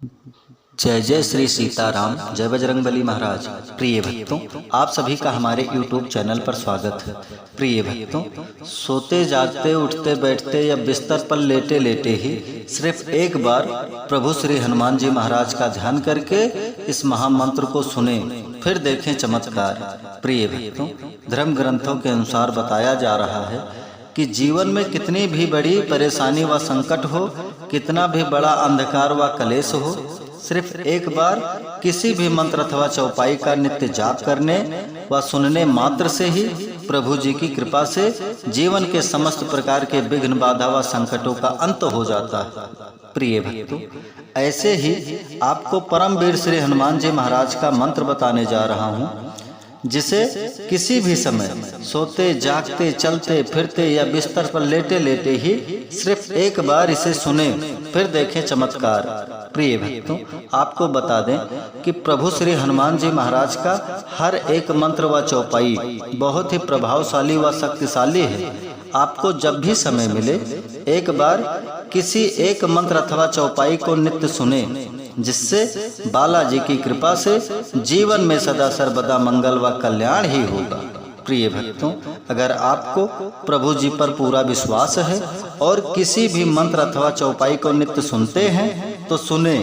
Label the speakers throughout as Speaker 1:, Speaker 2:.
Speaker 1: जय जय श्री सीताराम, जय बजरंगबली महाराज। प्रिय भक्तों, आप सभी का हमारे YouTube चैनल पर स्वागत है। प्रिय भक्तों, सोते जागते उठते बैठते या बिस्तर पर लेटे लेटे ही सिर्फ एक बार प्रभु श्री हनुमान जी महाराज का ध्यान करके इस महामंत्र को सुने, फिर देखें चमत्कार। प्रिय भक्तों, धर्म ग्रंथों के अनुसार बताया जा रहा है कि जीवन में कितनी भी बड़ी परेशानी व संकट हो, कितना भी बड़ा अंधकार व कलेश हो, सिर्फ एक बार किसी भी मंत्र अथवा चौपाई का नित्य जाप करने व सुनने मात्र से ही प्रभु जी की कृपा से जीवन के समस्त प्रकार के विघ्न बाधा व संकटों का अंत हो जाता है। प्रिय भक्तों, ऐसे ही आपको परम वीर श्री हनुमान जी महाराज का मंत्र बताने जा रहा हूँ, जिसे किसी भी समय सोते जागते चलते फिरते या बिस्तर पर लेटे लेटे ही सिर्फ एक बार इसे सुने, फिर देखें चमत्कार। प्रिय भक्तों, आपको बता दें कि प्रभु श्री हनुमान जी महाराज का हर एक मंत्र व चौपाई बहुत ही प्रभावशाली व शक्तिशाली है। आपको जब भी समय मिले एक बार किसी एक मंत्र अथवा चौपाई को नित्य सुने, जिससे बालाजी की कृपा से जीवन में सदा सर्वदा मंगल व कल्याण ही होगा। प्रिय भक्तों, अगर आपको प्रभु जी पर पूरा विश्वास है और किसी भी मंत्र अथवा चौपाई को नित्य सुनते हैं तो सुने,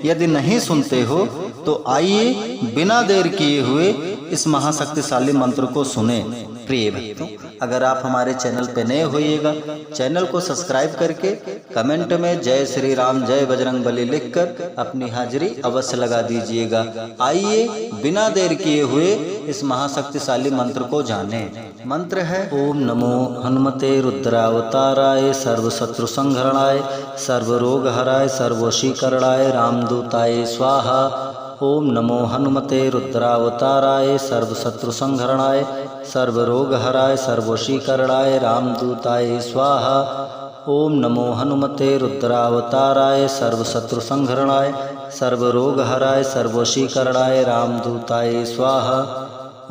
Speaker 1: यदि नहीं सुनते हो तो आइए बिना देर किए हुए इस महाशक्तिशाली मंत्र को सुने। प्रिय भक्तों, अगर आप हमारे चैनल पे नए होइएगा, चैनल को सब्सक्राइब करके कमेंट में जय श्री राम जय बजरंगबली लिखकर अपनी हाजिरी अवश्य लगा दीजिएगा। आइए बिना देर किए हुए इस महाशक्तिशाली मंत्र को जाने। मंत्र है ओम नमो हनुमते रुद्रावताराय सर्वशत्रु संहरणाय सर्वरोग हराय सर्ववशीकरणाय रामदूताय स्वाहा। ओम नमो हनुमते रुद्रावताराय सर्वशत्रु संहरणाय सर्वरोग हराय सर्ववशीकरणाय रामदूताय स्वाहा। ओम नमो हनुमते रुद्रावताराय सर्वशत्रु संहरणाय सर्वरोग हराय सर्ववशीकरणाय रामदूताय स्वाहा।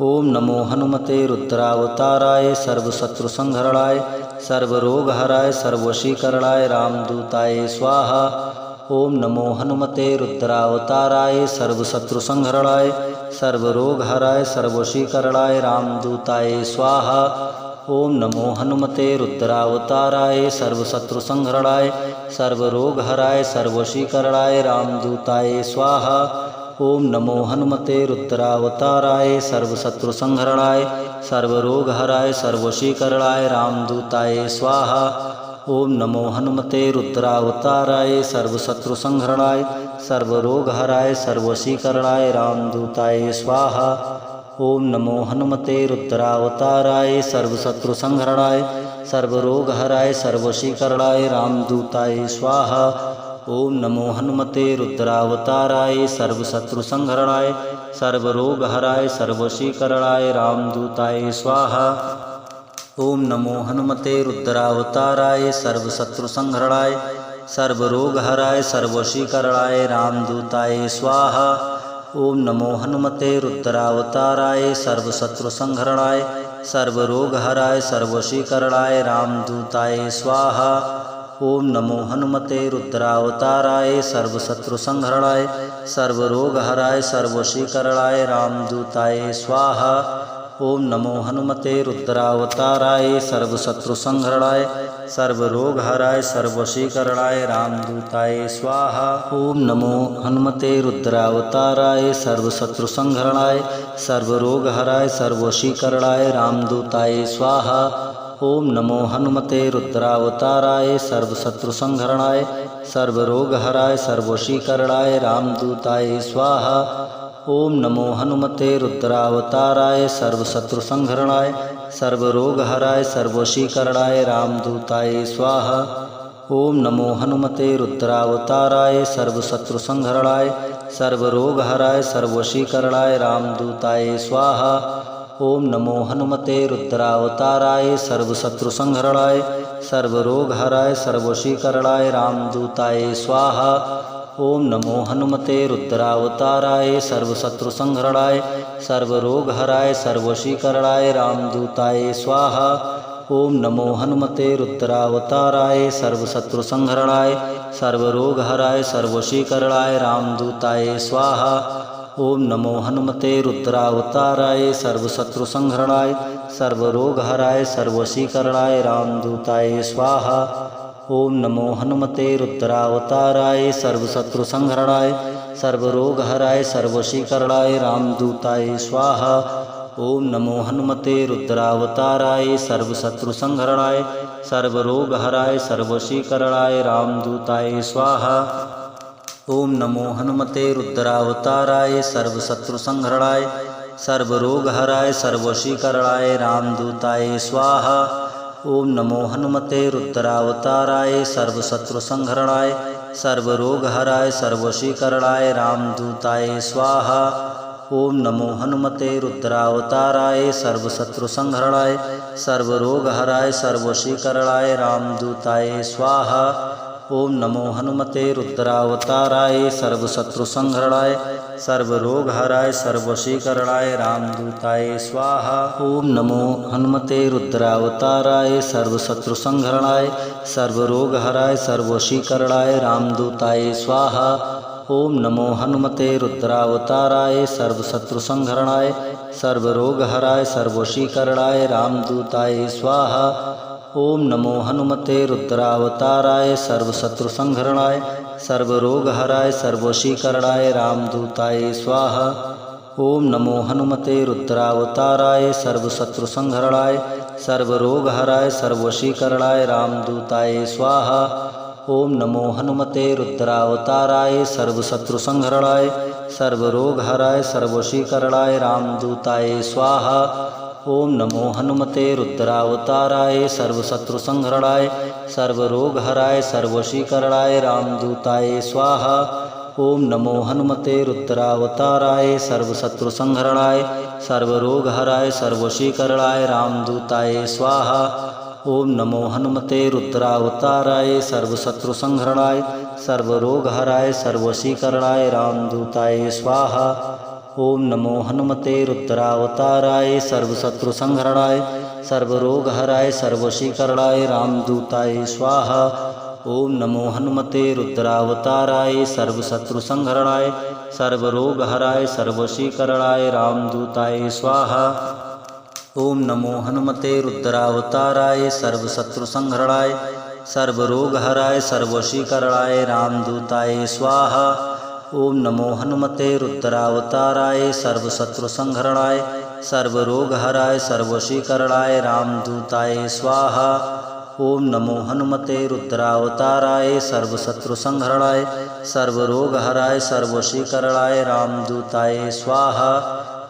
Speaker 1: ओम नमो हनुमते रुद्रावताराय सर्वशत्रु संहरणाय सर्वरोग हराय सर्ववशीकरणाय रामदूताय स्वाहा। ओम नमो हनुमते रुद्रावताराय सर्वशत्रु संहरणाय सर्वरोग हराय सर्ववशीकरणाय रामदूताय स्वाहा। ओम नमो हनुमते रुद्रावताराय सर्वशत्रु संहरणाय सर्वरोग हराय सर्ववशीकरणाय रामदूताय स्वाहा। ओम नमो हनुमते रुद्रावताराय सर्वशत्रु संहरणाय सर्वरोग हराय सर्ववशीकरणाय रामदूताय स्वाहा। ओम नमो हनुमते रुद्रावताराय सर्वशत्रु संहरणाय सर्वरोग हराय सर्ववशीकरणाय रामदूताय स्वाहा। ओम नमो हनुमते रुद्रावताराय सर्वशत्रु संहरणाय सर्वरोग हराय सर्ववशीकरणाय रामदूताय स्वाहा। ओम नमो हनुमते रुद्रावताराय सर्वशत्रु संहरणाय सर्वरोग हराय सर्ववशीकरणाय रामदूताय स्वाहा। ओम नमो हनुमते रुद्रावताराय सर्वशत्रु संहरणाय सर्वरोग हराय सर्ववशीकरणाय रामदूताय स्वाहा। ओम नमो हनुमते रुद्रावताराय सर्वशत्रु संहरणाय सर्वरोग हराय सर्ववशीकरणाय रामदूताय स्वाहा। ओम नमो हनुमते रुद्रावताराय सर्वशत्रु संहरणाय सर्वरोग हराय सर्ववशीकरणाय रामदूताय स्वाहा। ओम नमो हनुमते रुद्रावताराय सर्वशत्रु संहरणाय सर्वरोग हराय सर्ववशीकरणाय रामदूताय स्वाहा। ओम नमो हनुमते रुद्रावताराय सर्वशत्रु संहरणाय सर्वरोग हराय सर्ववशीकरणाय रामदूताय स्वाहा। ओम नमो हनुमते रुद्रावताराय सर्वशत्रु संहरणाय सर्वरोग हराय सर्ववशीकरणाय रामदूताय स्वाहा। ओम नमो हनुमते रुद्रावताराय सर्वशत्रु संहरणाय सर्वरोग हराय सर्ववशीकरणाय रामदूताय स्वाहा। ओम नमो हनुमते रुद्रावताराय सर्वशत्रु संहरणाय सर्वरोग हराय सर्ववशीकरणाय रामदूताय स्वाहा। ओम नमो हनुमते रुद्रावताराय सर्वशत्रु संहरणाय सर्वरोग हराय सर्ववशीकरणाय रामदूताय स्वाहा। ओम नमो हनुमते रुद्रावताराय सर्वशत्रु संहरणाय सर्वरोग हराय सर्ववशीकरणाय रामदूताय स्वाहा। ओम नमो हनुमते रुद्रावताराय सर्वशत्रुसंहरणाय सर्वरोगहराय सर्वशीकरणाय रामदूताय स्वाहा। ओम नमो हनुमते रुद्रावताराय सर्वशत्रुसंहरणाय सर्वरोगहराय सर्वशीकरणाय रामदूताय स्वाहा। ओम नमो हनुमते रुद्रावताराय सर्वशत्रुसंहरणाय सर्वरोगहराय सर्वशीकरणाय रामदूताय स्वाहा। ओम नमो हनुमते रुद्रावताराय सर्वशत्रुसंहरणाय सर्वरोगहराय सर्वशीकरणाय रामदूताय स्वाहा। ओम नमो हनुमते रुद्रावताराय सर्वशत्रुसंहरणाय सर्वरोगहराय सर्वशीकरणाय रामदूताय स्वाहा। ओम नमो हनुमते रुद्रावताराय सर्वशत्रुसंहरणाय सर्वरोगहराय सर्वशीकरणाय रामदूताय स्वाहा। ओम नमो हनुमते रुद्रावताराय सर्वशत्रुसंहरणाय सर्वरोगहराय सर्वशीकरणाय रामदूताय स्वाहा। ओम नमो हनुमते रुद्रावताराय सर्वशत्रुसंहरणाय सर्वरोगहराय सर्वशीकरणाय रामदूताय स्वाहा। ओम नमो हनुमते रुद्रावताराय सर्वशत्रुसंहरणाय सर्वरोगहराय सर्वशीकरणाय रामदूताय स्वाहा। ओम नमो हनुमते रुद्रावताराय सर्वशत्रुसंहरणाय सर्वरोगहराय सर्वशीकरणाय रामदूताय स्वाहा। ओम नमो हनुमते रुद्रावताराय सर्वशत्रुसंहरणाय सर्वरोगहराय सर्वशीकरणाय रामदूताय स्वाहा। ओम नमो हनुमते रुद्रावताराय सर्वशत्रुसंहरणाय सर्वरोगहराय सर्वशीकरणाय रामदूताय स्वाहा। ओम नमो हनुमते रुद्रावताराय सर्वशत्रुसंहरणाय सर्वरोगहराय सर्वशीकरणाय रामदूताय स्वाहा। ओम नमो हनुमते रुद्रावताराय सर्वशत्रुसंहरणाय सर्वरोगहराय सर्वशीकरणाय रामदूताय स्वाहा। ओम नमो हनुमते रुद्रावताराय सर्वशत्रुसंहरणाय सर्वरोगहराय सर्वशीकरणाय रामदूताय स्वाहा। ओम नमो हनुमते रुद्रावताराय सर्वशत्रुसंहरणाय सर्वरोगहराय सर्वशीकरणाय रामदूताय स्वाहा। ओम नमो हनुमते रुद्रावताराय सर्वशत्रुसंहरणाय सर्वरोगहराय सर्वशीकरणाय रामदूताय स्वाहा। ओम नमो हनुमते रुद्रावताराय सर्वशत्रुसंहरणाय सर्वरोगहराय सर्वशीकरणाय रामदूताय स्वाहा। ओम नमो हनुमते रुद्रावताराय सर्वशत्रुसंहरणाय सर्वरोगहराय सर्वशीकरणाय रामदूताय स्वाहा। ओम नमो हनुमते रुद्रावताराय सर्वशत्रुसंहरणाय सर्वरोगहराय सर्वशीकरणाय रामदूताय स्वाहा। ओम नमो हनुमते रुद्रावताराय सर्वशत्रुसंहरणाय सर्वरोगहराय सर्वशीकरणाय रामदूताय स्वाहा।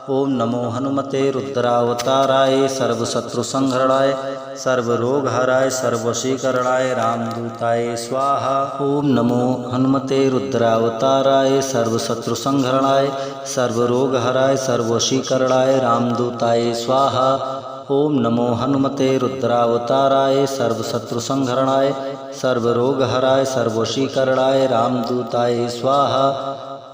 Speaker 1: ओम नमो हनुमते रुद्रावताराय सर्वशत्रुसंहरणाय सर्वरोगहराय सर्वशीकरणाय रामदूताय स्वाहा। ओम नमो हनुमते रुद्रावताराय सर्वशत्रुसंहरणाय सर्वरोगहराय सर्वशीकरणाय रामदूताय स्वाहा। ओम नमो हनुमते रुद्रावताराय सर्वशत्रुसंहरणाय सर्वरोगहराय सर्वशीकरणाय रामदूताय स्वाहा।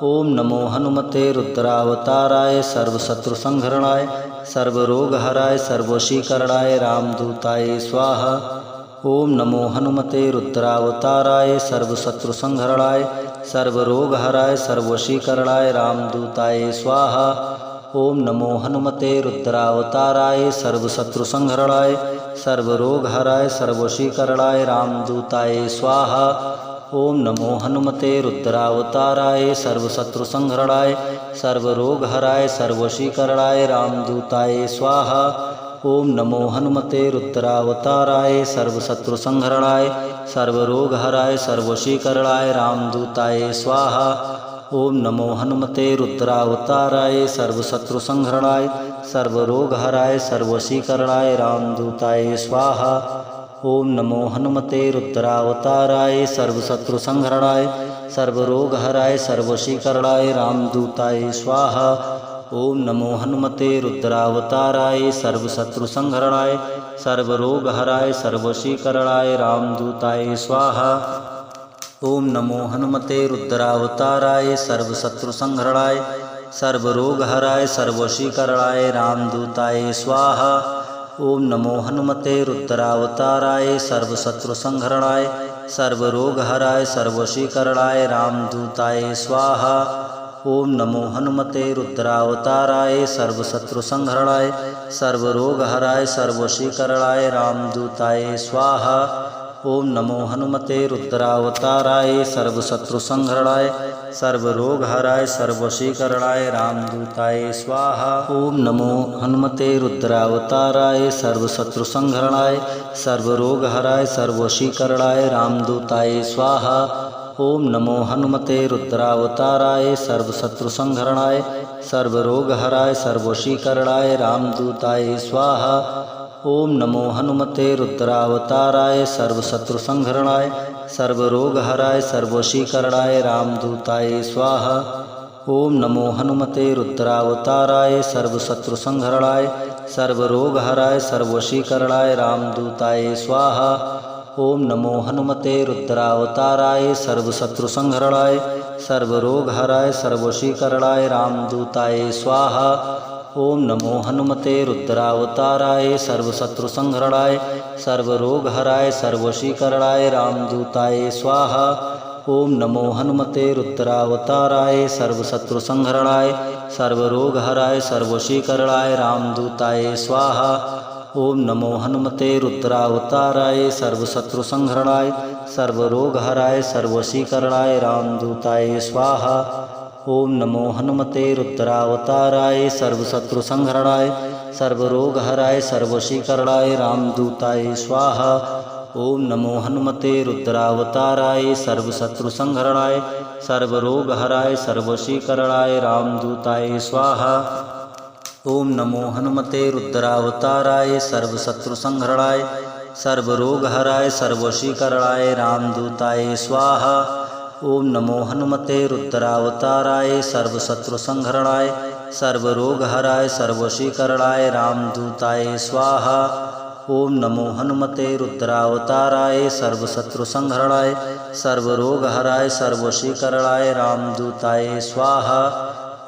Speaker 1: ओम नमो हनुमते रुद्रावताराय सर्वशत्रुसंहरणाय सर्वरोगहराय सर्वशीकरणाय रामदूताय स्वाहा। ओम नमो हनुमते रुद्रावताराय सर्वशत्रुसंहरणाय सर्वरोगहराय सर्वशीकरणाय रामदूताय स्वाहा। ओम नमो हनुमते रुद्रावताराय सर्वशत्रुसंहरणाय सर्वरोगहराय सर्वशीकरणाय रामदूताय स्वाहा। ओम नमो हनुमते रुद्रावताराय सर्वशत्रुसंहरणाय सर्वरोगहराय सर्वशीकरणाय रामदूताय स्वाहा। ओम नमो हनुमते रुद्रावताराय सर्वशत्रुसंहरणाय सर्वरोगहराय सर्वशीकरणाय रामदूताय स्वाहा। ओम नमो हनुमते रुद्रावताराय सर्वशत्रुसंहरणाय सर्वरोगहराय सर्वशीकरणाय रामदूताय स्वाहा। ओम नमो हनुमते रुद्रावताराय सर्वशत्रुसंहरणाय सर्वरोगहराय सर्वशीकरणाय रामदूताय स्वाहा। ओम नमो हनुमते रुद्रावताराय सर्वशत्रुसंहरणाय सर्वरोगहराय सर्वशीकरणाय रामदूताय स्वाहा। ओम नमो हनुमते रुद्रावताराय सर्वशत्रुसंहरणाय सर्वरोगहराय सर्वशीकरणाय रामदूताय स्वाहा। ओम नमो हनुमते रुद्रावताराय सर्वशत्रुसंहरणाय सर्वरोगहराय सर्ववशीकरणाय रामदूताय स्वाहा। ओम नमो हनुमते रुद्रावताराय सर्वशत्रुसंहरणाय सर्वरोगहराय सर्ववशीकरणाय रामदूताय स्वाहा। ओम नमो हनुमते रुद्रावताराय सर्वशत्रुसंहरणाय सर्वरोगहराय सर्ववशीकरणाय रामदूताय स्वाहा। ओम नमो हनुमते रुद्रावताराय सर्वशत्रुसंहरणाय सर्वरोगहराय सर्ववशीकरणाय रामदूताय स्वाहा। ओम नमो हनुमते रुद्रावताराय सर्वशत्रुसंहरणाय सर्वरोगहराय सर्ववशीकरणाय रामदूताय स्वाहा। ओम नमो हनुमते रुद्रावताराय सर्वशत्रुसंहरणाय सर्वरोगहराय सर्ववशीकरणाय रामदूताय स्वाहा। ओम नमो हनुमते रुद्रावताराय सर्वशत्रुसंहरणाय सर्वरोगहराय सर्ववशीकरणाय रामदूताय स्वाहा। ओम नमो हनुमते रुद्रावताराय सर्वशत्रुसंहरणाय सर्वरोगहराय सर्ववशीकरणाय रामदूताय स्वाहा। ओम नमो हनुमते रुद्रावताराय सर्वशत्रुसंहरणाय सर्वरोगहराय सर्ववशीकरणाय रामदूताय स्वाहा। ओम नमो हनुमते रुद्रावताराय सर्वशत्रुसंहरणाय सर्वरोगहराय सर्ववशीकरणाय रामदूताय स्वाहा। ओम नमो हनुमते रुद्रावताराय सर्वशत्रुसंहरणाय सर्वरोगहराय सर्ववशीकरणाय रामदूताय स्वाहा। ओम नमो हनुमते रुद्रावताराय सर्वशत्रुसंहरणाय सर्वरोगहराय सर्ववशीकरणाय रामदूताय स्वाहा। ओम नमो हनुमते रुद्रावताराय सर्वशत्रुसंहरणाय सर्वरोगहराय सर्ववशीकरणाय रामदूताय स्वाहा। ओम नमो हनुमते रुद्रावताराय सर्वशत्रुसंहरणाय सर्वरोगहराय सर्ववशीकरणाय रामदूताय स्वाहा। ओम नमो हनुमते रुद्रावताराय सर्वशत्रुसंहरणाय सर्वरोगहराय सर्ववशीकरणाय रामदूताय स्वाहा। ओम नमो हनुमते रुद्रावताराय सर्वशत्रुसंहरणाय सर्वरोगहराय सर्ववशीकरणाय रामदूताय स्वाहा।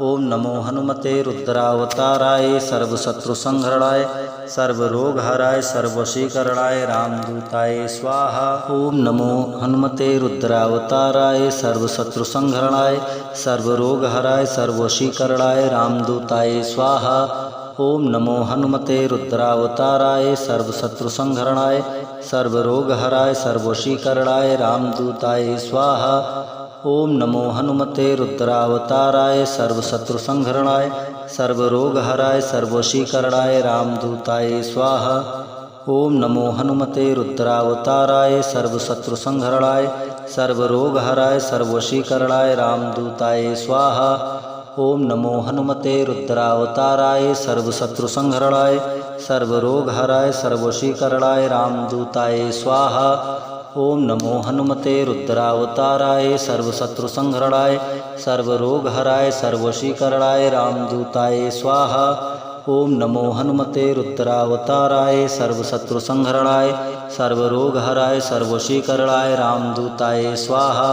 Speaker 1: ओम नमो हनुमते रुद्रावताराय सर्वशत्रुसंहरणाय सर्वरोगहराय सर्ववशीकरणाय रामदूताय स्वाहा। ओम नमो हनुमते रुद्रावताराय सर्वशत्रुसंहरणाय सर्वरोगहराय सर्ववशीकरणाय रामदूताय स्वाहा। ओम नमो हनुमते रुद्रावताराय सर्वशत्रुसंहरणाय सर्वरोगहराय सर्ववशीकरणाय रामदूताय स्वाहा। ओम नमो हनुमते रुद्रावताराय सर्वशत्रुसंहरणाय सर्वरोगहराय सर्ववशीकरणाय रामदूताय स्वाहा। ओम नमो हनुमते रुद्रावताराय सर्वशत्रुसंहरणाय सर्वरोगहराय सर्ववशीकरणाय रामदूताय स्वाहा। ओम नमो हनुमते रुद्रावताराय सर्वशत्रुसंहरणाय सर्वरोगहराय सर्ववशीकरणाय रामदूताय स्वाहा। ओम नमो हनुमते रुद्रावताराय सर्वशत्रुसंहरणाय सर्वरोगहराय सर्ववशीकरणाय रामदूताय स्वाहा। ओम नमो हनुमते रुद्रावताराय सर्वशत्रुसंहरणाय सर्वरोगहराय सर्ववशीकरणाय रामदूताय स्वाहा।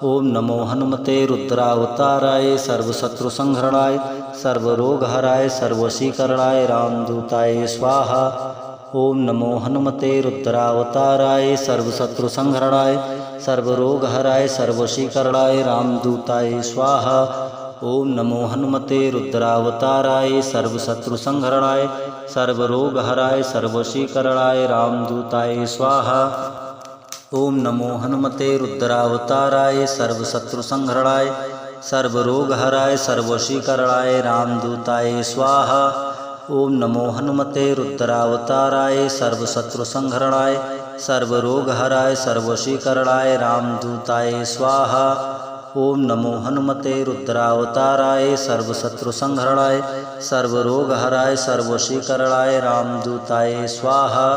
Speaker 1: ओम नमो हनुमते रुद्रावताराय सर्वशत्रुसंहरणाय सर्वरोगहराय सर्ववशीकरणाय रामदूताय स्वाहा। ओम नमो हनुमते रुद्रावताराय सर्वशत्रुसंहरणाय सर्वरोगहराय सर्ववशीकरणाय रामदूताय स्वाहा। ओम नमो हनुमते रुद्रावताराय सर्वशत्रुसंहरणाय सर्वरोगहराय सर्ववशीकरणाय रामदूताय स्वाहा। ओम नमो हनुमते रुद्रावताराय सर्वशत्रुसंहरणाय सर्वरोगहराय सर्ववशीकरणाय रामदूताय स्वाहा। ओम नमो हनुमते रुद्रावताराय सर्वशत्रुसंहरणाय सर्वरोगहराय सर्ववशीकरणाय रामदूताय स्वाहा। ओम नमो हनुमते रुद्रावताराय सर्वशत्रुसंहरणाय सर्वरोगहराय सर्ववशीकरणाय रामदूताय स्वाहा।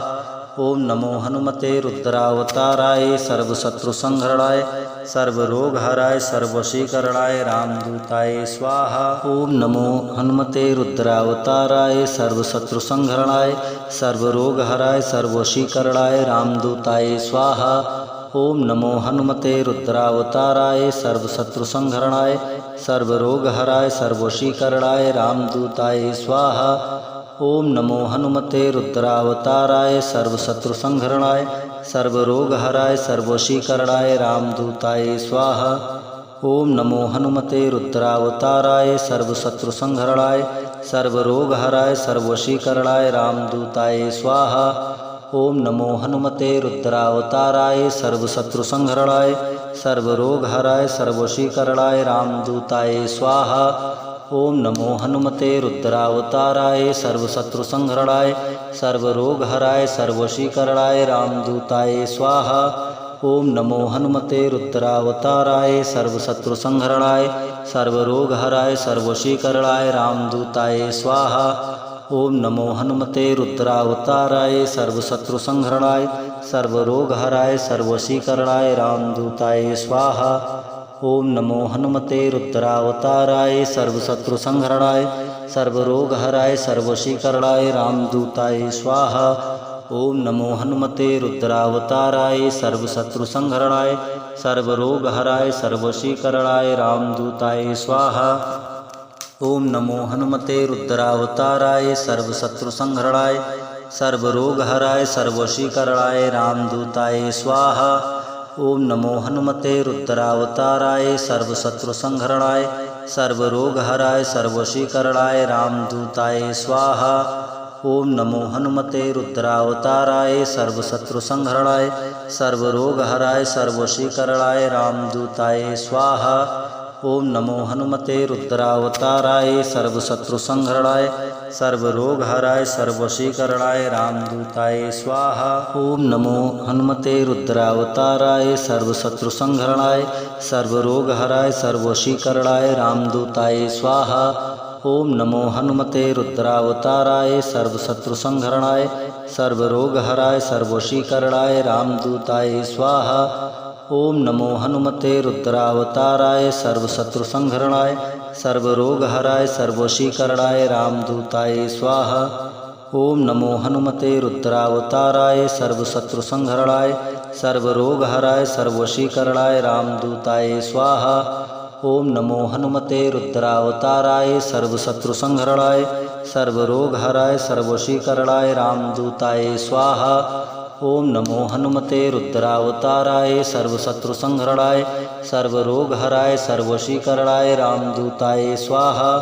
Speaker 1: ओम नमो हनुमते रुद्रावताराय सर्वशत्रुसंहरणाय सर्वरोगहराय सर्ववशीकरणाय रामदूताय स्वाहा। ओम नमो हनुमते रुद्रावताराय सर्वशत्रुसंहरणाय सर्वरोगहराय सर्ववशीकरणाय रामदूताय स्वाहा। ओम नमो हनुमते रुद्रावताराय सर्वशत्रुसंहरणाय सर्वरोगहराय सर्ववशीकरणाय रामदूताय स्वाहा। ओम नमो हनुमते रुद्रावताराय सर्वशत्रुसंहरणाय सर्वरोगहराय सर्ववशीकरणाय रामदूताय स्वाहा। ओम नमो हनुमते रुद्रावताराय सर्वशत्रुसंहरणाय सर्वरोगहराय सर्ववशीकरणाय रामदूताय स्वाहा। ओम नमो हनुमते रुद्रावताराय सर्वशत्रुसंहरणाय सर्वरोगहराय सर्ववशीकरणाय रामदूताय स्वाहा। ओम नमो हनुमते रुद्रावताराय सर्वशत्रुसंहरणाय सर्वरोगहराय सर्ववशीकरणाय रामदूताय स्वाहा। ओम नमो हनुमते रुद्रावताराय सर्वशत्रुसंहरणाय सर्वरोगहराय सर्ववशीकरणाय रामदूताय स्वाहा। ओम नमो हनुमते रुद्रावताराय सर्वशत्रुसंहरणाय सर्वरोगहराय सर्ववशीकरणाय रामदूताय स्वाहा। ओम नमो हनुमते रुद्रावताराय सर्वशत्रुसंहरणाय सर्वरोगहराय सर्ववशीकरणाय रामदूताय स्वाहा। ओम नमो हनुमते रुद्रावताराय सर्वशत्रुसंहरणाय सर्वरोगहराय सर्ववशीकरणाय रामदूताय स्वाहा। ओम नमो हनुमते रुद्रावताराय सर्वशत्रुसंहरणाय सर्वरोगहराय सर्ववशीकरणाय रामदूताय स्वाहा। ओम नमो हनुमते रुद्रावताराय सर्वशत्रुसंहरणाय सर्वरोगहराय सर्ववशीकरणाय रामदूताय स्वाहा। ओम नमो हनुमते रुद्रावताराय सर्वशत्रुसंहरणाय सर्वरोगहराय सर्ववशीकरणाय रामदूताय स्वाहा। ओम नमो हनुमते रुद्रावताराय सर्वशत्रुसंहरणाय सर्वरोगहराय सर्ववशीकरणाय रामदूताय स्वाहा। ओम नमो हनुमते रुद्रावताराय सर्वशत्रुसंहरणाय सर्वरोगहराय सर्ववशीकरणाय रामदूताय स्वाहा। ओम नमो हनुमते रुद्रावताराय सर्वशत्रुसंहरणाय सर्वरोगहराय सर्ववशीकरणाय रामदूताय स्वाहा। ओम नमो हनुमते रुद्रावताराय सर्वशत्रुसंहरणाय सर्वरोगहराय सर्ववशीकरणाय रामदूताय स्वाहा। ओम नमो हनुमते रुद्रावताराय सर्वशत्रुसंहरणाय सर्वरोगहराय सर्ववशीकरणाय रामदूताय स्वाहा। ओम नमो हनुमते रुद्रावताराय सर्वशत्रुसंहरणाय सर्वरोगहराय सर्ववशीकरणाय रामदूताय स्वाहा। ओम नमो हनुमते रुद्रावताराय सर्वशत्रुसंहरणाय सर्वरोगहराय सर्ववशीकरणाय रामदूताय स्वाहा।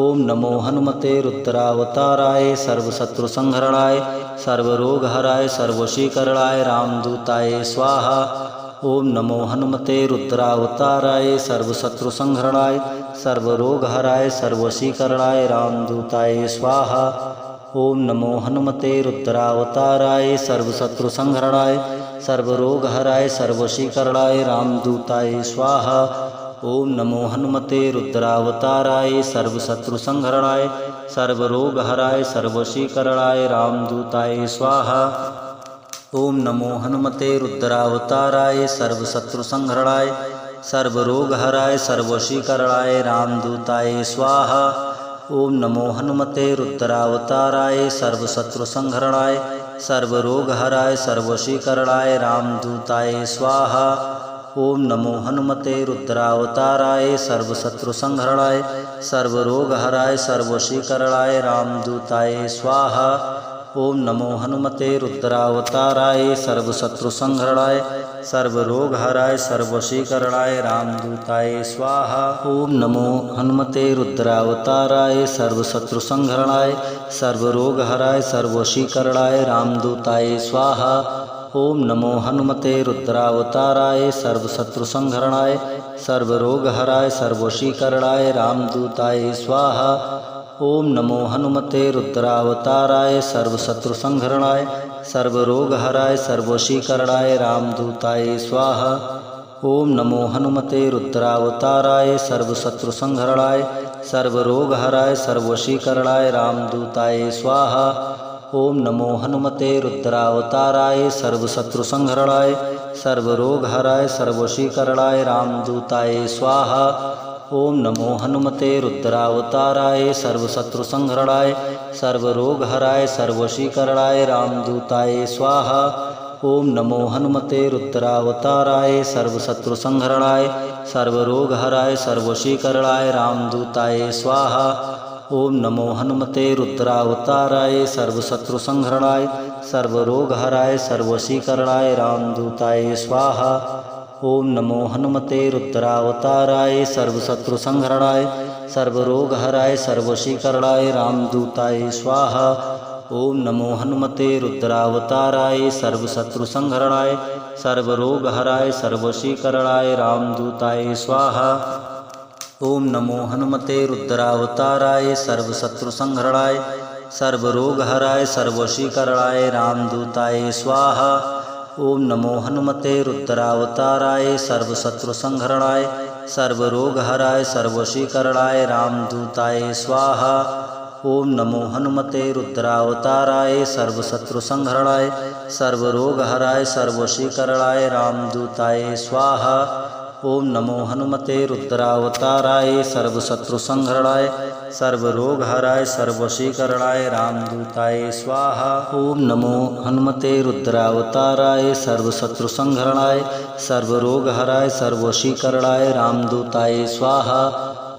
Speaker 1: ओम नमो हनुमते रुद्रावताराय सर्वशत्रुसंहरणाय सर्वरोगहराय सर्ववशीकरणाय रामदूताय स्वाहा। ओम नमो हनुमते रुद्रावताराय सर्वशत्रुसंहरणाय सर्वरोगहराय सर्ववशीकरणाय रामदूताय स्वाहा। ओम नमो हनुमते रुद्रावताराय सर्वशत्रुसंहरणाय सर्वरोगहराय सर्ववशीकरणाय रामदूताय स्वाहा। ओम नमो हनुमते रुद्रावताराय सर्वशत्रुसंहरणाय सर्वरोगहराय सर्ववशीकरणाय रामदूताय स्वाहा। ओम नमो हनुमते रुद्रावताराय सर्वशत्रुसंहरणाय सर्वरोगहराय सर्ववशीकरणाय रामदूताय स्वाहा। ओम नमो हनुमते रुद्रावताराय सर्वशत्रुसंहरणाय सर्वरोगहराय सर्ववशीकरणाय रामदूताय स्वाहा। ओम नमो हनुमते रुद्रावताराय सर्वशत्रुसंहरणाय सर्वरोगहराय सर्ववशीकरणाय रामदूताय स्वाहा। ओम नमो हनुमते रुद्रावताराय सर्वशत्रुसंहरणाय सर्वरोगहराय सर्ववशीकरणाय रामदूताय स्वाहा। ओम नमो हनुमते रुद्रावताराय सर्वशत्रुसंहरणाय सर्वरोगहराय सर्ववशीकरणाय रामदूताय स्वाहा। ओम नमो हनुमते रुद्रावताराय सर्वशत्रुसंहरणाय सर्वरोगहराय सर्ववशीकरणाय रामदूताय स्वाहा। ओम नमो हनुमते रुद्रावताराय सर्वशत्रुसंहरणाय सर्वरोगहराय सर्ववशीकरणाय रामदूताय स्वाहा। ओम नमो हनुमते रुद्रावताराय सर्वशत्रुसंहरणाय सर्वरोगहराय सर्ववशीकरणाय रामदूताय स्वाहा। ओम नमो हनुमते रुद्रावताराय सर्वशत्रुसंहरणाय सर्वरोगहराय सर्ववशीकरणाय रामदूताय स्वाहा। ओम नमो हनुमते रुद्रावताराय सर्वशत्रुसंहरणाय सर्वरोगहराय सर्ववशीकरणाय रामदूताय स्वाहा। ओम नमो हनुमते रुद्रावताराय सर्वशत्रुसंहरणाय सर्वरोगहराय सर्ववशीकरणाय रामदूताय स्वाहा। ओम नमो हनुमते रुद्रावताराय सर्वशत्रुसंहरणाय सर्वरोगहराय सर्ववशीकरणाय रामदूताय स्वाहा। ओम नमो हनुमते रुद्रावताराय सर्वशत्रुसंहरणाय सर्वरोगहराय सर्ववशीकरणाय रामदूताय स्वाहा। ओम नमो हनुमते रुद्रावताराय सर्वशत्रुसंहरणाय सर्वरोगहराय सर्ववशीकरणाय रामदूताय स्वाहा। ओम नमो हनुमते रुद्रावताराय सर्वशत्रुसंहरणाय सर्वरोगहराय सर्ववशीकरणाय रामदूताय स्वाहा। ओम नमो हनुमते रुद्रावताराय सर्वशत्रुसंहरणाय सर्वरोगहराय सर्ववशीकरणाय रामदूताय स्वाहा। ओम नमो हनुमते रुद्रावताराय सर्वशत्रुसंहरणाय सर्वरोगहराय सर्ववशीकरणाय रामदूताय स्वाहा। ओम नमो हनुमते रुद्रावताराय सर्वशत्रुसंहरणाय सर्वरोगहराय सर्ववशीकरणाय रामदूताय स्वाहा। ओम नमो हनुमते रुद्रावताराय सर्वशत्रुसंहरणाय सर्वरोगहराय सर्ववशीकरणाय रामदूताय स्वाहा।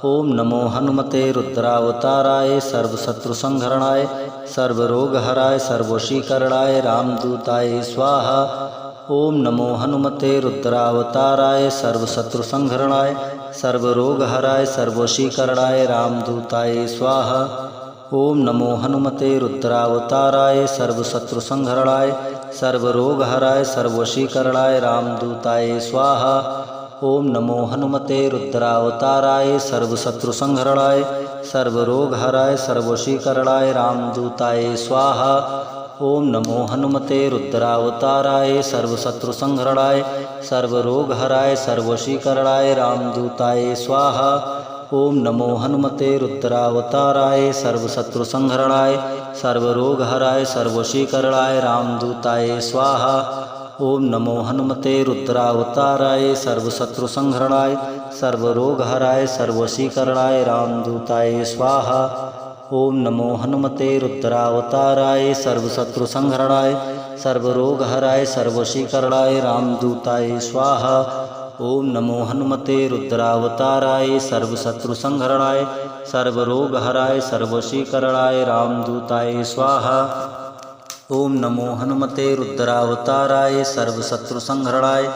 Speaker 1: ओम नमो हनुमते रुद्रावताराय सर्वशत्रुसंहरणाय सर्वरोगहराय सर्ववशीकरणाय रामदूताय स्वाहा। ओम नमो हनुमते रुद्रावताराय सर्वशत्रुसंहरणाय सर्वरोगहराय सर्ववशीकरणाय रामदूताय स्वाहा। ओम नमो हनुमते रुद्रावताराय सर्वशत्रुसंहरणाय सर्वरोगहराय सर्ववशीकरणाय रामदूताय स्वाहा। ओम नमो हनुमते रुद्रावताराय सर्वशत्रुसंहरणाय सर्वरोगहराय सर्ववशीकरणाय रामदूताय स्वाहा। ओम नमो हनुमते रुद्रावताराय सर्वशत्रुसंहरणाय सर्वरोगहराय सर्ववशीकरणाय रामदूताय स्वाहा। ओम नमो हनुमते रुद्रावताराय सर्वशत्रुसंहरणाय सर्वरोगहराय सर्ववशीकरणाय रामदूताय स्वाहा। ओम नमो हनुमते रुद्रावताराय सर्वशत्रुसंहरणाय सर्वरोगहराय सर्ववशीकरणाय रामदूताय स्वाहा। ओम नमो हनुमते रुद्रावताराय सर्वशत्रुसंहरणाय सर्वरोगहराय सर्ववशीकरणाय रामदूताय स्वाहा। ओम नमो हनुमते रुद्रावताराय सर्वशत्रुसंहरणाय सर्वरोगहराय सर्ववशीकरणाय रामदूताय स्वाहा। ओम नमो हनुमते रुद्रावताराय सर्वशत्रुसंहरणाय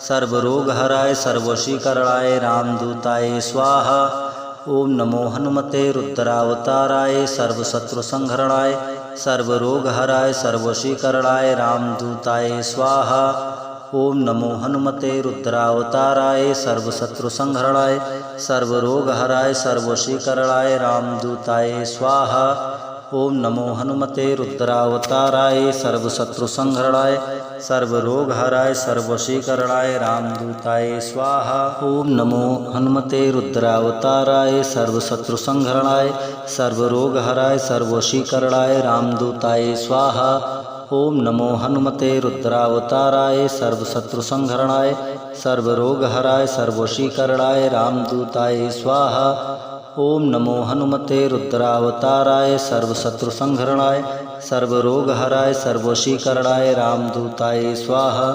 Speaker 1: सर्वरोगहराय सर्ववशीकरणाय रामदूताय स्वाहा। ओम नमो हनुमते रुद्रावताराय सर्वशत्रुसंहरणाय सर्वरोगहराय सर्ववशीकरणाय रामदूताय स्वाहा। ओम नमो हनुमते रुद्रावताराय सर्वशत्रुसंहरणाय सर्वरोगहराय सर्ववशीकरणाय रामदूताय स्वाहा। ओम नमो हनुमते रुद्रावताराय सर्वशत्रुसंहरणाय सर्वरोगहराय सर्ववशीकरणाय रामदूताय स्वाहा। ओम नमो हनुमते रुद्रावताराय सर्वशत्रुसंहरणाय सर्वरोगहराय सर्ववशीकरणाय रामदूताय स्वाहा। ओम नमो हनुमते रुद्रावताराय सर्वशत्रुसंहरणाय सर्वरोगहराय सर्ववशीकरणाय रामदूताय स्वाहा। ओम नमो हनुमते रुद्रावताराय सर्वशत्रुसंहरणाय सर्वरोगहराय सर्ववशीकरणाय रामदूताय स्वाहा।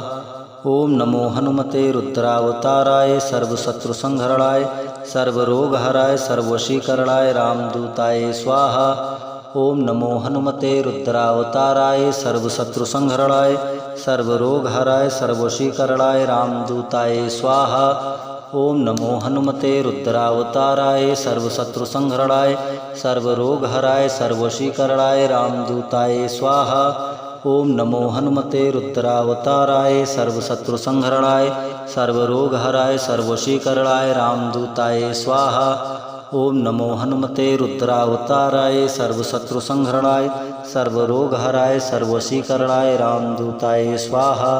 Speaker 1: ओम नमो हनुमते रुद्रावताराय सर्वशत्रुसंहरणाय सर्वरोगहराय सर्ववशीकरणाय रामदूताय स्वाहा। ओम नमो हनुमते रुद्रावताराय सर्वशत्रुसंहरणाय सर्वरोगहराय सर्ववशीकरणाय रामदूताय स्वाहा। ओम नमो हनुमते रुद्रावताराय सर्वशत्रुसंहरणाय सर्वरोगहराय सर्ववशीकरणाय रामदूताय स्वाहा। ओम नमो हनुमते रुद्रावताराय सर्वशत्रुसंहरणाय सर्वरोगहराय सर्ववशीकरणाय रामदूताय स्वाहा। ओम नमो हनुमते रुद्रावताराय सर्वशत्रुसंहरणाय सर्वरोगहराय सर्ववशीकरणाय रामदूताय स्वाहा।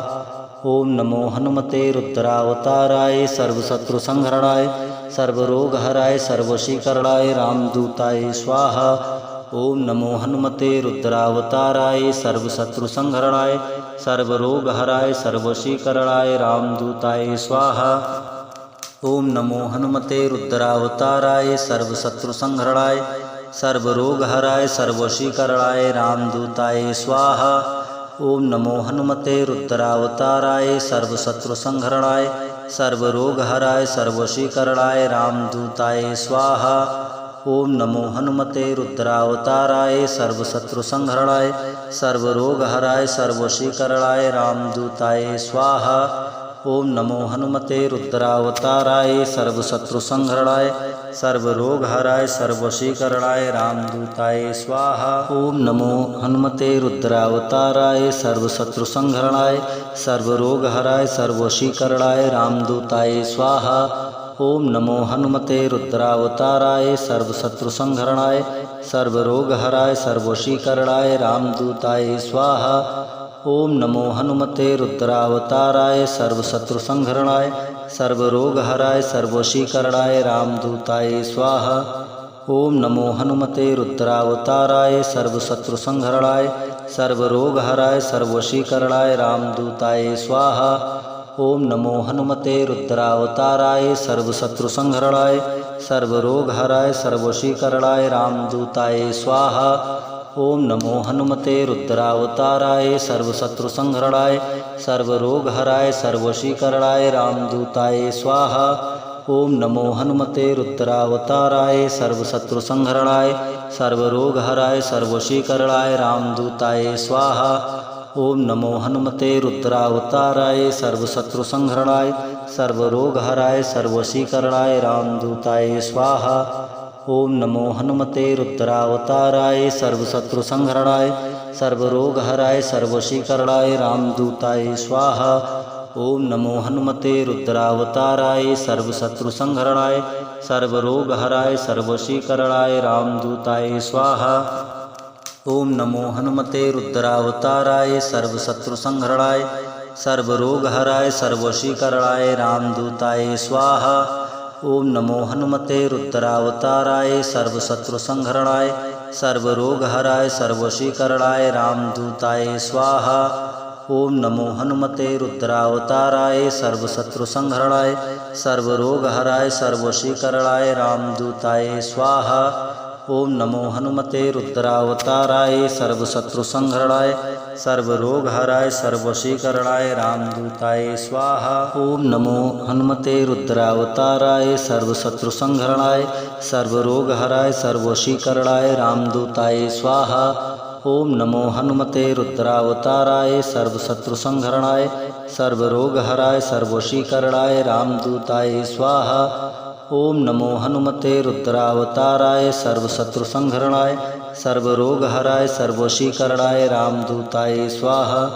Speaker 1: ओम नमो हनुमते रुद्रावताराय सर्वशत्रुसंहरणाय सर्वरोगहराय सर्ववशीकरणाय रामदूताय स्वाहा। ओम नमो हनुमते रुद्रावताराय सर्वशत्रुसंहरणाय सर्वरोगहराय सर्ववशीकरणाय रामदूताय स्वाहा। ओम नमो हनुमते रुद्रावताराय सर्वशत्रुसंहरणाय सर्वरोगहराय सर्ववशीकरणाय रामदूताय स्वाहा। ओम नमो हनुमते रुद्रावताराय सर्वशत्रुसंहरणाय सर्वरोगहराय सर्ववशीकरणाय रामदूताय स्वाहा। ओम नमो हनुमते रुद्रावताराय सर्वशत्रुसंहरणाय सर्वरोगहराय सर्ववशीकरणाय रामदूताय स्वाहा। ओम नमो हनुमते रुद्रावताराय सर्वशत्रुसंहरणाय सर्वरोगहराय सर्ववशीकरणाय रामदूताय स्वाहा। ओम नमो हनुमते रुद्रावताराय सर्वशत्रुसंहरणाय सर्वरोगहराय सर्ववशीकरणाय रामदूताय स्वाहा। ओम नमो हनुमते रुद्रावताराय सर्वशत्रुसंहरणाय सर्वरोगहराय सर्ववशीकरणाय रामदूताय स्वाहा। ओम नमो हनुमते रुद्रावताराय सर्वशत्रुसंहरणाय सर्वरोगहराय सर्ववशीकरणाय रामदूताय स्वाहा। ओम नमो हनुमते रुद्रावताराय सर्वशत्रुसंहरणाय सर्वरोगहराय सर्ववशीकरणाय रामदूताय स्वाहा। ओम नमो हनुमते रुद्रावताराय सर्वशत्रुसंहरणाय सर्वरोगहराय सर्ववशीकरणाय रामदूताय स्वाहा। ओम नमो हनुमते रुद्रावताराय सर्वशत्रुसंहरणाय सर्वरोगहराय सर्ववशीकरणाय रामदूताय स्वाहा। ओम नमो हनुमते रुद्रावताराय सर्वशत्रुसंहरणाय सर्वरोगहराय सर्ववशीकरणाय रामदूताय स्वाहा। ओम नमो हनुमते रुद्रावताराय सर्वशत्रुसंहरणाय सर्वरोगहराय सर्ववशीकरणाय रामदूताय स्वाहा। ओम नमो हनुमते रुद्रावताराय सर्वशत्रुसंहरणाय सर्वरोगहराय सर्ववशीकरणाय रामदूताय स्वाहा। ओम नमो हनुमते रुद्रावताराय सर्वशत्रुसंहरणाय सर्वरोगहराय सर्ववशीकरणाय रामदूताय स्वाहा। ओम नमो हनुमते रुद्रावताराय सर्वशत्रुसंहरणाय सर्वरोगहराय सर्ववशीकरणाय रामदूताय स्वाहा। ओम नमो हनुमते रुद्रावताराय सर्वशत्रुसंहरणाय सर्वरोगहराय सर्ववशीकरणाय रामदूताय स्वाहा। ओम नमो हनुमते रुद्रावताराय सर्वशत्रुसंहरणाय सर्वरोगहराय सर्ववशीकरणाय रामदूताय स्वाहा। ओम नमो हनुमते रुद्रावताराय सर्वशत्रुसंहरणाय सर्वरोगहराय सर्ववशीकरणाय रामदूताय स्वाहा। ओम नमो हनुमते रुद्रावताराय सर्वशत्रुसंहरणाय सर्वरोगहराय सर्ववशीकरणाय रामदूताय स्वाहा। ओम नमो हनुमते रुद्रावताराय सर्वशत्रुसंहरणाय सर्वरोगहराय सर्ववशीकरणाय रामदूताय स्वाहा। ओम नमो हनुमते रुद्रावताराय सर्वशत्रुसंहरणाय सर्वरोगहराय सर्ववशीकरणाय रामदूताय स्वाहा।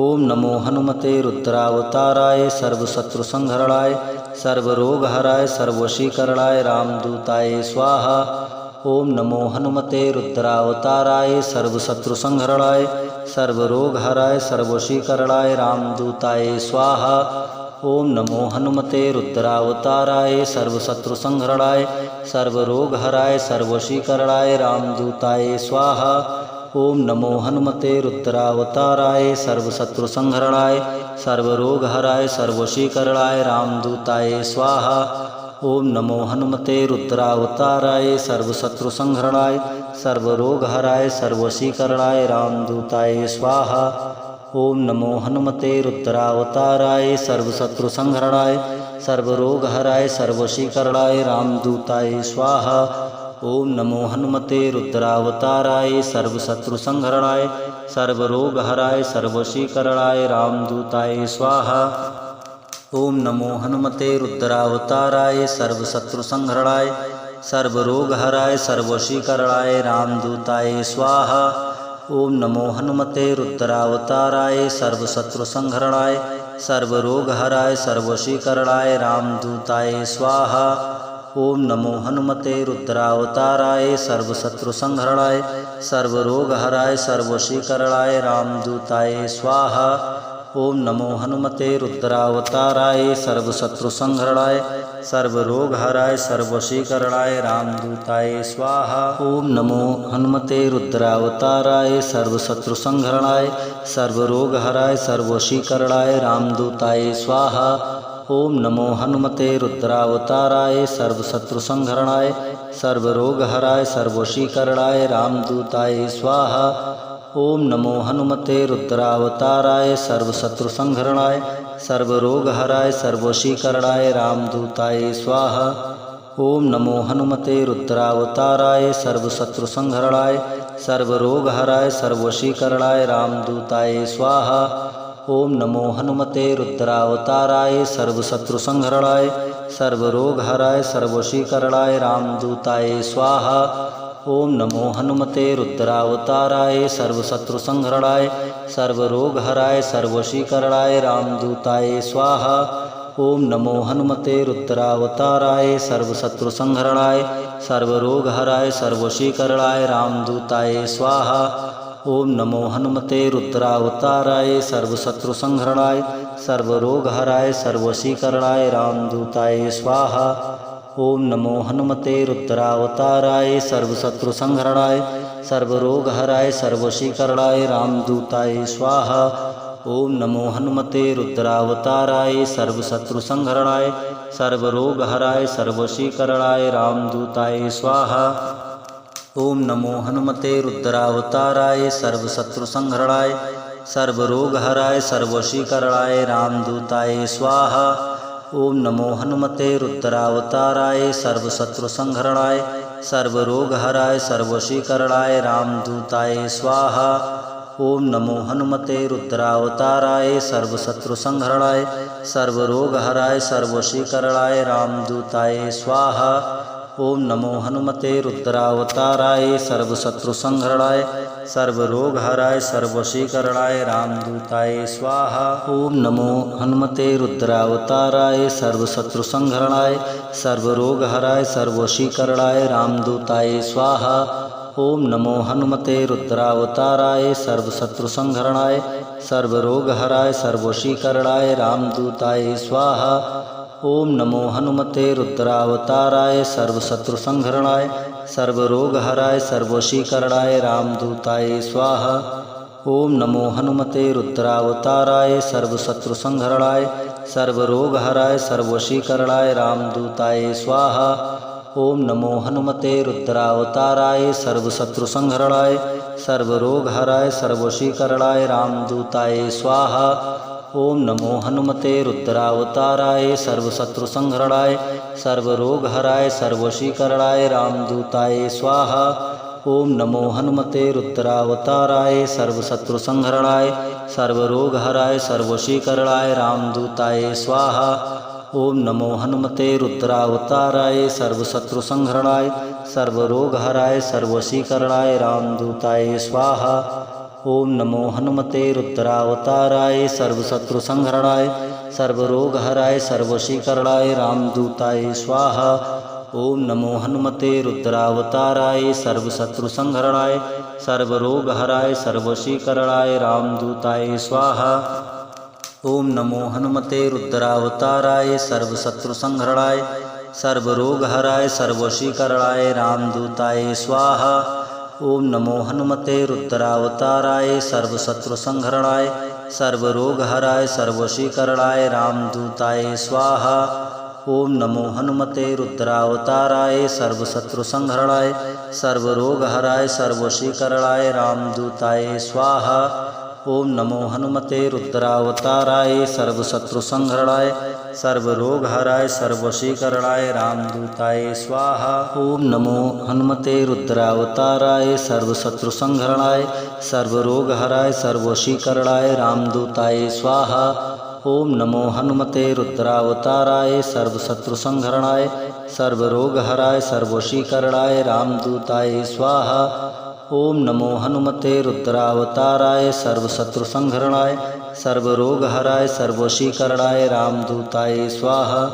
Speaker 1: ओम नमो हनुमते रुद्रावताराय सर्वशत्रुसंहरणाय सर्वरोगहराय सर्ववशीकरणाय रामदूताय स्वाहा। ओम नमो हनुमते रुद्रावताराय सर्वशत्रुसंहरणाय सर्वरोगहराय सर्ववशीकरणाय रामदूताय स्वाहा। ओम नमो हनुमते रुद्रावताराय सर्वशत्रुसंहरणाय सर्वरोगहराय सर्ववशीकरणाय रामदूताय स्वाहा। ओम नमो हनुमते रुद्रावताराय सर्वशत्रुसंहरणाय सर्वरोगहराय सर्ववशीकरणाय रामदूताय स्वाहा। ओम नमो हनुमते रुद्रावताराय सर्वशत्रुसंहरणाय सर्वरोगहराय सर्ववशीकरणाय रामदूताय स्वाहा। ओम नमो हनुमते रुद्रावताराय सर्वशत्रुसंहरणाय सर्वरोगहराय सर्ववशीकरणाय रामदूताय स्वाहा। ओम नमो हनुमते रुद्रावताराय सर्वशत्रुसंहरणाय सर्वरोगहराय सर्ववशीकरणाय रामदूताय स्वाहा। ओम नमो हनुमते रुद्रावताराय सर्वशत्रुसंहरणाय सर्वरोगहराय सर्ववशीकरणाय रामदूताय स्वाहा। ओम नमो हनुमते रुद्रावताराय सर्वशत्रुसंहरणाय सर्वरोगहराय सर्ववशीकरणाय रामदूताय स्वाहा। ओम नमो हनुमते रुद्रावताराय सर्वशत्रुसंहरणाय सर्वरोगहराय सर्ववशीकरणाय रामदूताय स्वाहा। ओम नमो हनुमते रुद्रावताराय सर्वशत्रुसंहरणाय सर्वरोगहराय सर्ववशीकरणाय रामदूताय स्वाहा। ओम नमो हनुमते रुद्रावताराय सर्वशत्रुसंहरणाय सर्वरोगहराय सर्ववशीकरणाय रामदूताय स्वाहा। ओम नमो हनुमते रुद्रावताराय सर्वशत्रुसंहरणाय सर्वरोगहराय सर्ववशीकरणाय रामदूताय स्वाहा। ओम नमो हनुमते रुद्रावताराय सर्वशत्रुसंहरणाय सर्वरोगहराय सर्ववशीकरणाय रामदूताय स्वाहा। ओम नमो हनुमते रुद्रावताराय सर्वशत्रुसंहरणाय सर्वरोगहराय सर्ववशीकरणाय रामदूताय स्वाहा। ओम नमो हनुमते रुद्रावताराय सर्वशत्रुसंहरणाय सर्वरोगहराय सर्ववशीकरणाय रामदूताय स्वाहा। ओम नमो हनुमते रुद्रावताराय सर्वशत्रुसंहरणाय सर्वरोगहराय सर्ववशीकरणाय रामदूताय स्वाहा। ओम नमो हनुमते रुद्रावताराय सर्वशत्रुसंहरणाय सर्वरोगहराय सर्ववशीकरणाय रामदूताय स्वाहा। ओम नमो हनुमते रुद्रावताराय सर्वशत्रुसंहरणाय सर्वरोगहराय सर्ववशीकरणाय रामदूताय स्वाहा। ओम नमो हनुमते रुद्रावताराय सर्वशत्रुसंहरणाय सर्वरोगहराय सर्ववशीकरणाय रामदूताय स्वाहा। ओम नमो हनुमते रुद्रावताराय सर्वशत्रुसंहरणाय सर्वरोगहराय सर्ववशीकरणाय रामदूताय स्वाहा। ओम नमो हनुमते रुद्रावताराय सर्वशत्रुसंहरणाय सर्वरोगहराय सर्ववशीकरणाय रामदूताय स्वाहा। ओम नमो हनुमते रुद्रावताराय सर्वशत्रुसंहरणाय सर्वरोगहराय सर्ववशीकरणाय रामदूताय स्वाहा। ओम नमो हनुमते रुद्रावताराय सर्वशत्रुसंहरणाय सर्वरोगहराय सर्ववशीकरणाय रामदूताय स्वाहा। ओम नमो हनुमते रुद्रावताराय सर्वशत्रुसंहरणाय सर्वरोगहराय सर्ववशीकरणाय रामदूताय स्वाहा। ओम नमो हनुमते रुद्रावताराय सर्वशत्रुसंहरणाय सर्वरोगहराय सर्ववशीकरणाय रामदूताय स्वाहा। ओम नमो हनुमते रुद्रावताराय सर्वशत्रुसंहरणाय सर्वरोगहराय सर्ववशीकरणाय रामदूताय स्वाहा। ओम नमो हनुमते रुद्रावताराय सर्वशत्रुसंहरणाय सर्वरोगहराय सर्ववशीकरणाय रामदूताय स्वाहा। ओम नमो हनुमते रुद्रावताराय सर्वशत्रुसंहरणाय सर्वरोगहराय सर्ववशीकरणाय रामदूताय स्वाहा। ओम नमो हनुमते रुद्रावताराय सर्वशत्रुसंहरणाय सर्वरोगहराय सर्ववशीकरणाय रामदूताय स्वाहा। ओम नमो हनुमते रुद्रावताराय सर्वशत्रुसंहरणाय सर्वरोगहराय सर्ववशीकरणाय रामदूताय स्वाहा। ओम नमो हनुमते रुद्रावताराय सर्वशत्रुसंहरणाय सर्वरोगहराय सर्ववशीकरणाय रामदूताय स्वाहा। ओम नमो हनुमते रुद्रावताराय सर्वशत्रुसंहरणाय सर्वरोगहराय सर्ववशीकरणाय रामदूताय स्वाहा। ओम नमो हनुमते रुद्रावताराय सर्वशत्रुसंहरणाय सर्वरोगहराय सर्ववशीकरणाय रामदूताय स्वाहा। ओम नमो हनुमते रुद्रावताराय सर्वशत्रुसंहरणाय सर्वरोगहराय सर्ववशीकरणाय रामदूताय स्वाहा। ओम नमो हनुमते रुद्रावताराय सर्वशत्रुसंहरणाय सर्वरोगहराय सर्ववशीकरणाय रामदूताय स्वाहा। ओम नमो हनुमते रुद्रावताराय सर्वशत्रुसंहरणाय सर्वरोगहराय सर्ववशीकरणाय रामदूताय स्वाहा। ओम नमो हनुमते रुद्रावताराय सर्वशत्रुसंहरणाय सर्वरोगहराय सर्ववशीकरणाय रामदूताय स्वाहा। ओम नमो हनुमते रुद्रावताराय सर्वशत्रुसंहरणाय सर्वरोगहराय सर्ववशीकरणाय रामदूताय स्वाहा। ओम नमो हनुमते रुद्रावताराय सर्वशत्रुसंहरणाय सर्वरोगहराय सर्ववशीकरणाय रामदूताय स्वाहा। ओम नमो हनुमते रुद्रावताराय सर्वशत्रुसंहरणाय सर्वरोगहराय सर्ववशीकरणाय रामदूताय स्वाहा। ओम नमो हनुमते रुद्रावताराय सर्वशत्रुसंहरणाय सर्वरोगहराय सर्ववशीकरणाय रामदूताय स्वाहा।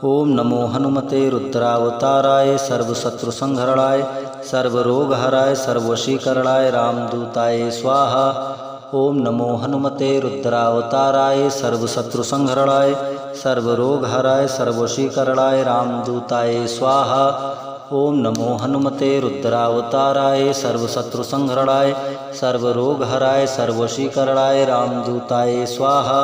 Speaker 1: ओम नमो हनुमते रुद्रावताराय सर्वशत्रुसंहरणाय सर्वरोगहराय सर्ववशीकरणाय रामदूताय स्वाहा। ओम नमो हनुमते रुद्रावताराय सर्वशत्रुसंहरणाय सर्वरोगहराय सर्ववशीकरणाय रामदूताय स्वाहा। ओम नमो हनुमते रुद्रावताराय सर्वशत्रुसंहरणाय सर्वरोगहराय सर्ववशीकरणाय रामदूताय स्वाहा।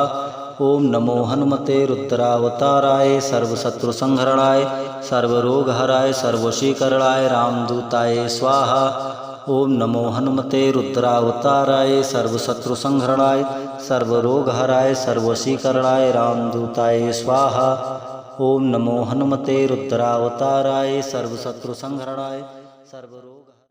Speaker 1: ओम नमो हनुमते रुद्रावताराय सर्वशत्रुसंहरणाय सर्वरोगहराय सर्ववशीकरणाय रामदूताय स्वाहा। ओम नमो हनुमते रुद्रावताराय सर्वशत्रुसंहरणाय सर्वरोगहराय सर्ववशीकरणाय रामदूताय स्वाहा। ओम नमो हनुमते रुद्रावताराय सर्वशत्रु संहरणाय सर्वरोग